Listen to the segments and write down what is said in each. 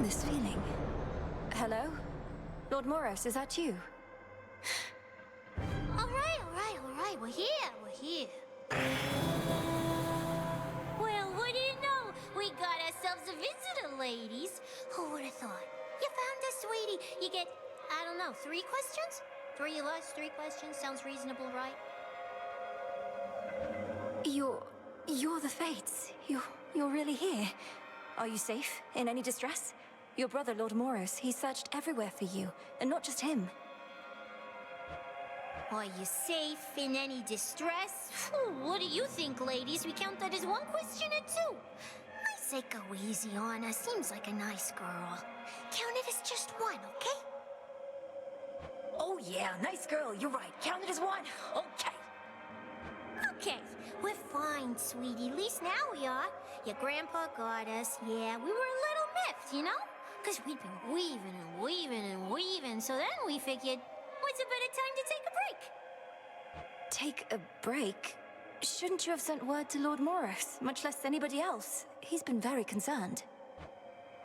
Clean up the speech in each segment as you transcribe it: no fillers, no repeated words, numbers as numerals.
This feeling. Hello? Lord Moros, is that you? All right. We're here. Well, what do you know? We got ourselves a visitor, ladies. Who would have thought? You found us, sweetie. You get, I don't know, 3 questions? 3 of us, 3 questions. Sounds reasonable, right? You're the Fates. You're really here. Are you safe? In any distress? Your brother, Lord Moros, he searched everywhere for you, and not just him. Are you safe in any distress? Phew, what do you think, ladies? We count that as 1 question or 2? I say go easy on her. Seems like a nice girl. Count it as just 1, okay? Oh yeah, nice girl, you're right. Count it as 1. Okay. Okay, we're fine, sweetie. At least now we are. Your grandpa got us. Yeah, we were a little miffed, you know? Because we'd been weaving. So then we figured, what's a better time to take a break? Take a break? Shouldn't you have sent word to Lord Moros, much less anybody else? He's been very concerned.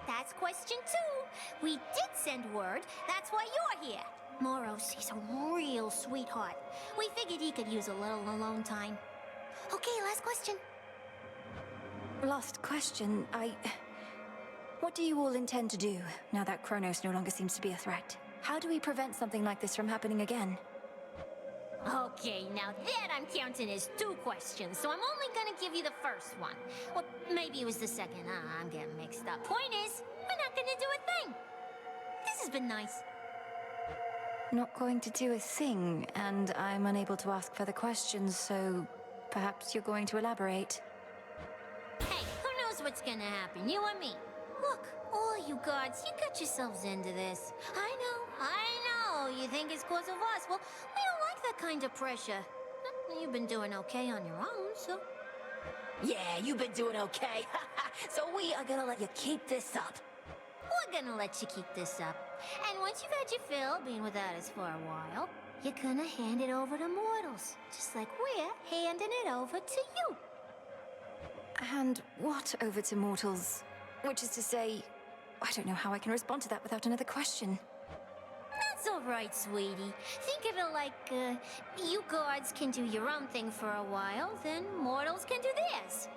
That's question 2. We did send word. That's why you're here. Moros, he's a real sweetheart. We figured he could use a little alone time. Okay, last question. Last question, What do you all intend to do, now that Kronos no longer seems to be a threat? How do we prevent something like this from happening again? Okay, now that I'm counting as 2 questions, so I'm only gonna give you the first one. Well, maybe it was the second. I'm getting mixed up. Point is, we're not gonna do a thing. This has been nice. Not going to do a thing, and I'm unable to ask further questions, so perhaps you're going to elaborate. Hey, who knows what's gonna happen, you or me? Look, all you gods, you got yourselves into this. I know, you think it's cause of us. Well, we don't like that kind of pressure. You've been doing okay on your own, so... Yeah, you've been doing okay. So we are gonna let you keep this up. We're gonna let you keep this up. And once you've had your fill, being without us for a while, you're gonna hand it over to mortals. Just like we're handing it over to you. And what over to mortals? Which is to say, I don't know how I can respond to that without another question. That's all right, sweetie. Think of it like, you gods can do your own thing for a while, then mortals can do theirs.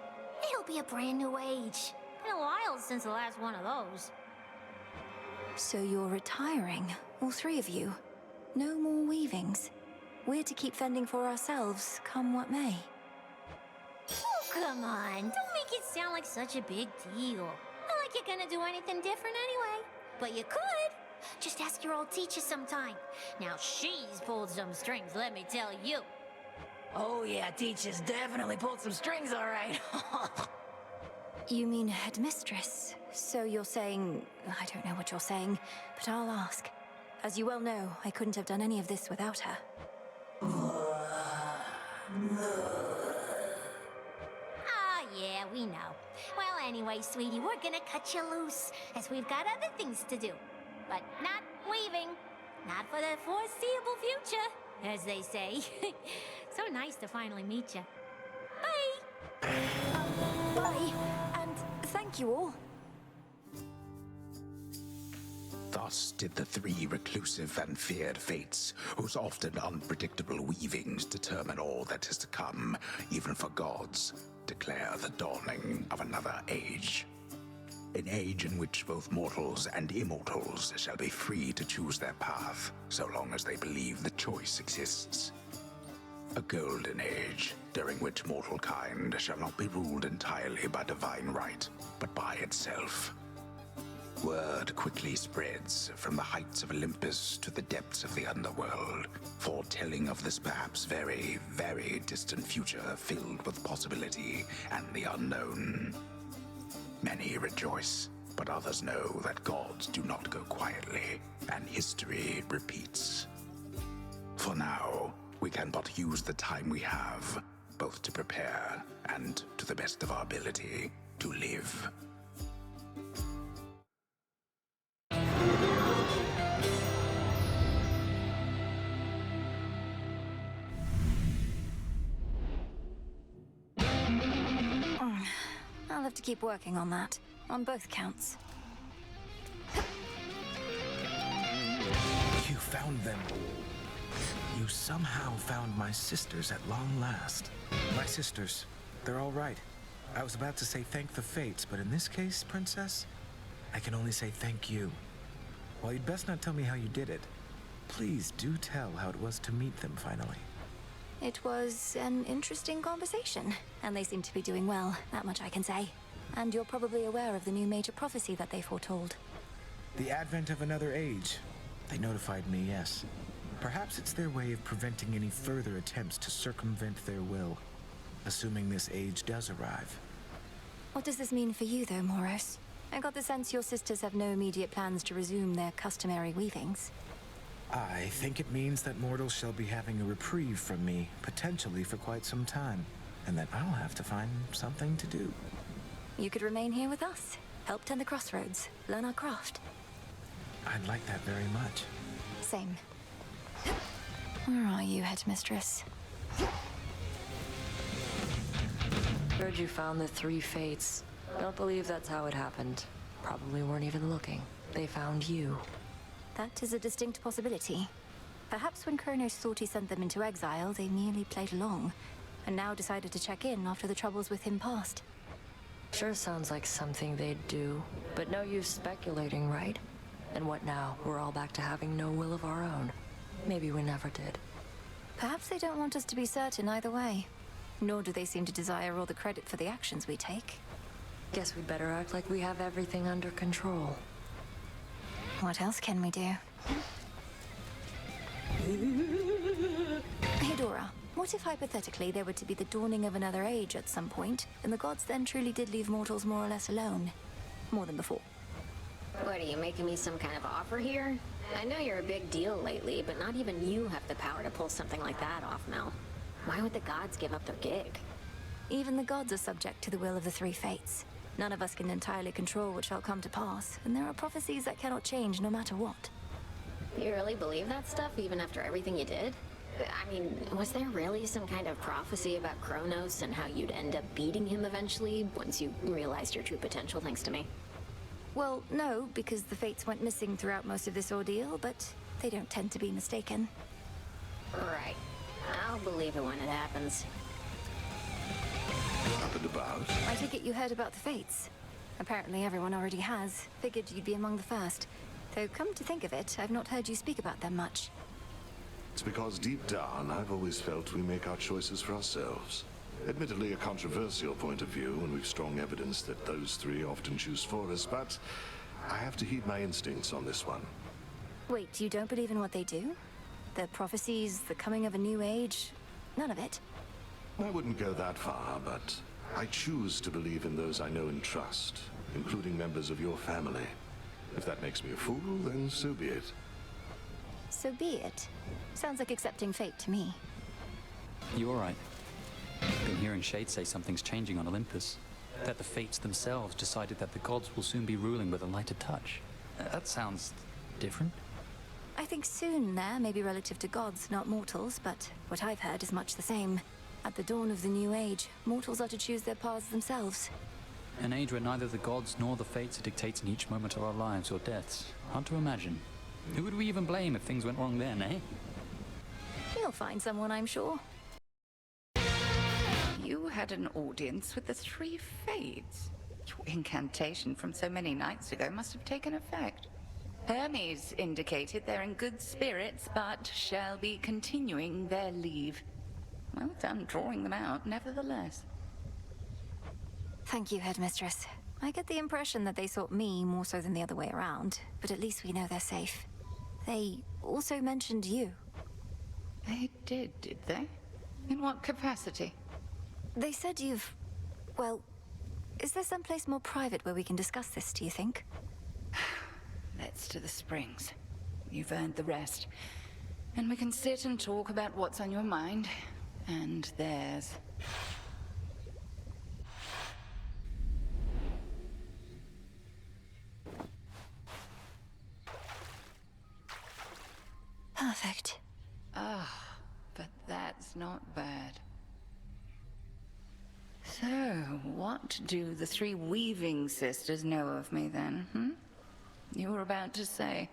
It'll be a brand new age. Been a while since the last one of those. So you're retiring, all 3 of you. No more weavings. We're to keep fending for ourselves, come what may. Oh, come on. Don't make it sound like such a big deal. Not like you're gonna do anything different anyway. But you could. Just ask your old teacher sometime. Now, she's pulled some strings, let me tell you. Oh yeah, teacher's definitely pulled some strings, all right. You mean headmistress? So you're saying... I don't know what you're saying, but I'll ask. As you well know, I couldn't have done any of this without her. Yeah, we know. Well, anyway, sweetie, we're gonna cut you loose, as we've got other things to do. But not weaving. Not for the foreseeable future, as they say. So nice to finally meet you. Bye! Bye, and thank you all. Thus did the 3 reclusive and feared fates, whose often unpredictable weavings determine all that is to come, even for gods, declare the dawning of another age. An age in which both mortals and immortals shall be free to choose their path, so long as they believe the choice exists. A golden age, during which mortal kind shall not be ruled entirely by divine right, but by itself. Word quickly spreads from the heights of Olympus to the depths of the underworld, foretelling of this perhaps very, very distant future filled with possibility and the unknown. Many rejoice, but others know that gods do not go quietly, and history repeats. For now, we can but use the time we have, both to prepare and, to the best of our ability, to live. I'll have to keep working on that, on both counts. somehow found my sisters at long last. My sisters, they're all right. I was about to say thank the fates, but in this case, Princess, I can only say thank you. While you'd best not tell me how you did it, please do tell how it was to meet them finally. It was an interesting conversation, and they seem to be doing well, that much I can say. And you're probably aware of the new major prophecy that they foretold. The advent of another age. They notified me, yes. Perhaps it's their way of preventing any further attempts to circumvent their will, assuming this age does arrive. What does this mean for you, though, Moros? I got the sense your sisters have no immediate plans to resume their customary weavings. I think it means that mortals shall be having a reprieve from me, potentially for quite some time, and that I'll have to find something to do. You could remain here with us, help tend the crossroads, learn our craft. I'd like that very much. Same. Where are you, Headmistress? Heard you found the three fates. Don't believe that's how it happened. Probably weren't even looking. They found you. That is a distinct possibility. Perhaps when Kronos thought he sent them into exile, they merely played along, and now decided to check in after the troubles with him passed. Sure sounds like something they'd do, but no use speculating, right? And what now? We're all back to having no will of our own. Maybe we never did. Perhaps they don't want us to be certain either way. Nor do they seem to desire all the credit for the actions we take. Guess we'd better act like we have everything under control. What else can we do? Hey, Dora. What if hypothetically there were to be the dawning of another age at some point, and the gods then truly did leave mortals more or less alone? More than before. What, are you making me some kind of offer here? I know you're a big deal lately, but not even you have the power to pull something like that off, Mel. Why would the gods give up their gig? Even the gods are subject to the will of the three fates. None of us can entirely control what shall come to pass, and there are prophecies that cannot change no matter what. You really believe that stuff, even after everything you did? I mean, was there really some kind of prophecy about Kronos and how you'd end up beating him eventually, once you realized your true potential thanks to me? Well, no, because the fates went missing throughout most of this ordeal, but they don't tend to be mistaken. Right. I'll believe it when it happens. Up and about. I take it you heard about the fates. Apparently everyone already has. Figured you'd be among the first. Though come to think of it, I've not heard you speak about them much. It's because deep down, I've always felt we make our choices for ourselves. Admittedly a controversial point of view, and we've strong evidence that those three often choose for us, but I have to heed my instincts on this one. Wait, you don't believe in what they do? The prophecies, the coming of a new age? None of it? I wouldn't go that far, but I choose to believe in those I know and trust, including members of your family. If that makes me a fool, then so be it. So be it. Sounds like accepting fate to me. You all right? Been hearing Shade say something's changing on Olympus. That the fates themselves decided that the gods will soon be ruling with a lighter touch. That sounds different. I think soon there may be relative to gods, not mortals, but what I've heard is much the same. At the dawn of the new age, mortals are to choose their paths themselves. An age where neither the gods nor the fates are dictating each moment of our lives or deaths. Hard to imagine. Who would we even blame if things went wrong then, eh? You'll find someone, I'm sure. You had an audience with the three fates. Your incantation from so many nights ago must have taken effect. Hermes indicated they're in good spirits, but shall be continuing their leave. Well done drawing them out, nevertheless. Thank you, Headmistress. I get the impression that they sought me more so than the other way around, but at least we know they're safe. They also mentioned you. They did they? In what capacity? They said you've... well, is there someplace more private where we can discuss this, do you think? Let's to the springs. You've earned the rest. And we can sit and talk about what's on your mind, and theirs. Perfect. Ah, but that's not bad. So, what do the three weaving sisters know of me then, You were about to say.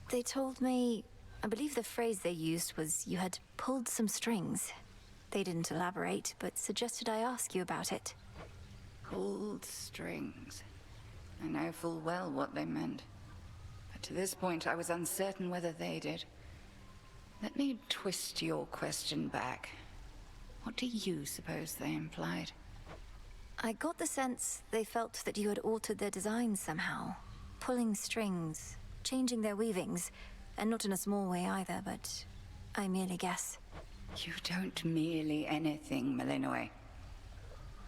They told me I believe the phrase they used was you had pulled some strings. They didn't elaborate, but suggested I ask you about it. Pulled strings. I know full well what they meant. But to this point, I was uncertain whether they did. Let me twist your question back. What do you suppose they implied? I got the sense they felt that you had altered their designs somehow. Pulling strings, changing their weavings, and not in a small way either, but I merely guess. You don't merely anything, Malinois.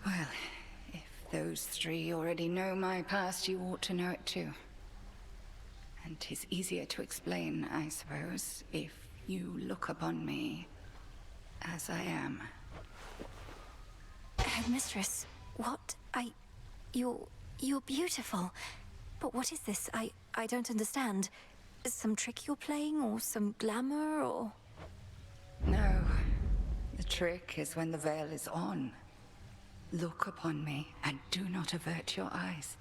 Well, if those three already know my past, you ought to know it too. And 'tis easier to explain, I suppose, if you look upon me as I am. Headmistress, what? You're beautiful. But what is this? I don't understand. Some trick you're playing, or some glamour, or... No. The trick is when the veil is on. Look upon me, and do not avert your eyes.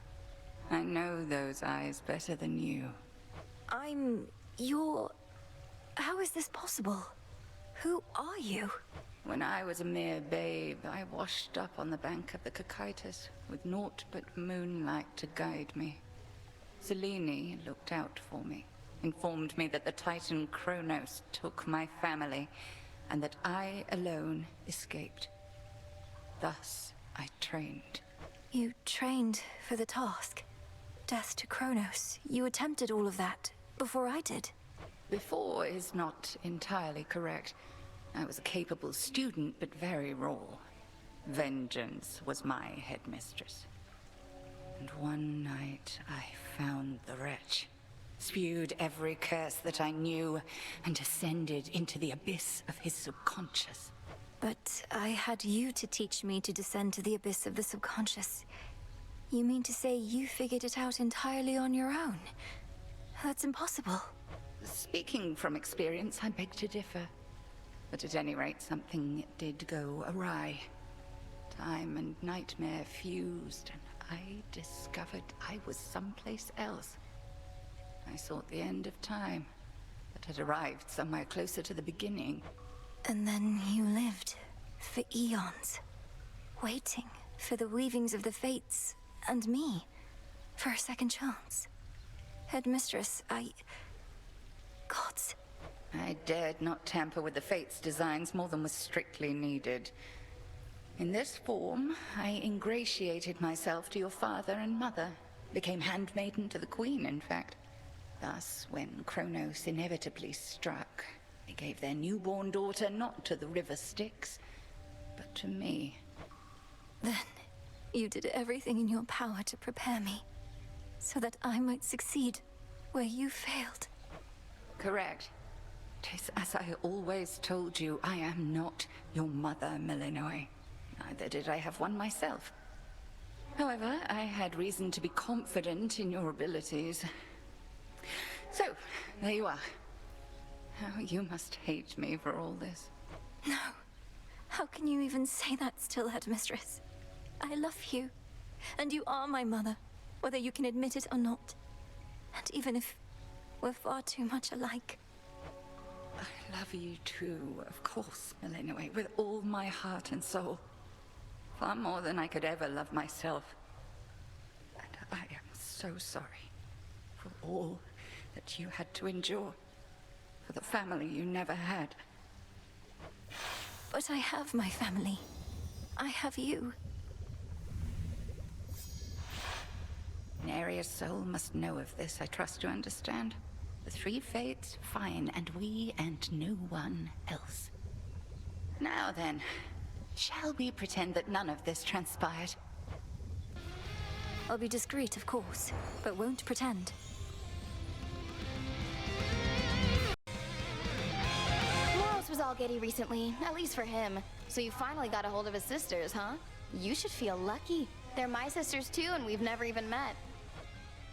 I know those eyes better than you. You're... How is this possible? Who are you? When I was a mere babe, I washed up on the bank of the Cocytus, with naught but moonlight to guide me. Selene looked out for me, informed me that the Titan Kronos took my family, and that I alone escaped. Thus, I trained. You trained for the task. Death to Kronos. You attempted all of that before I did. Before is not entirely correct. I was a capable student, but very raw. Vengeance was my headmistress. And one night I found the wretch, spewed every curse that I knew, and descended into the abyss of his subconscious. But I had you to teach me to descend to the abyss of the subconscious. You mean to say you figured it out entirely on your own? That's impossible. Speaking from experience, I beg to differ. But at any rate, something did go awry. Time and nightmare fused, and I discovered I was someplace else. I sought the end of time, but had arrived somewhere closer to the beginning. And then you lived for eons, waiting for the weavings of the fates and me for a second chance. Headmistress, Gods. I dared not tamper with the Fates' designs more than was strictly needed. In this form, I ingratiated myself to your father and mother, became handmaiden to the Queen, in fact. Thus, when Kronos inevitably struck, they gave their newborn daughter not to the River Styx, but to me. Then, you did everything in your power to prepare me, so that I might succeed where you failed. Correct. 'Tis as I always told you, I am not your mother, Malinois. Neither did I have one myself. However, I had reason to be confident in your abilities. So, there you are. How you must hate me for all this. No. How can you even say that still, Headmistress? I love you, and you are my mother, whether you can admit it or not. And even if we're far too much alike. I love you too, of course, Malinois, with all my heart and soul. Far more than I could ever love myself. And I am so sorry for all that you had to endure, for the family you never had. But I have my family. I have you. Neria's soul must know of this, I trust to understand. The three fates, fine, and we and no one else. Now then, shall we pretend that none of this transpired? I'll be discreet, of course, but won't pretend. Moros was all giddy recently, at least for him. So you finally got a hold of his sisters, huh? You should feel lucky. They're my sisters too, and we've never even met.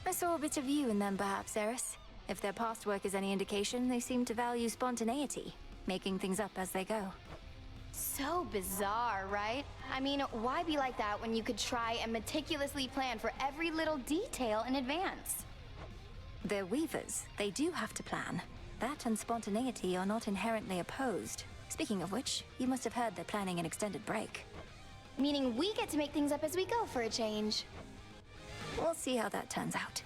I saw a bit of you in them, perhaps, Eris. If their past work is any indication, they seem to value spontaneity, making things up as they go. So bizarre, right? I mean, why be like that when you could try and meticulously plan for every little detail in advance? They're weavers. They do have to plan. That and spontaneity are not inherently opposed. Speaking of which, you must have heard they're planning an extended break. Meaning we get to make things up as we go for a change. We'll see how that turns out.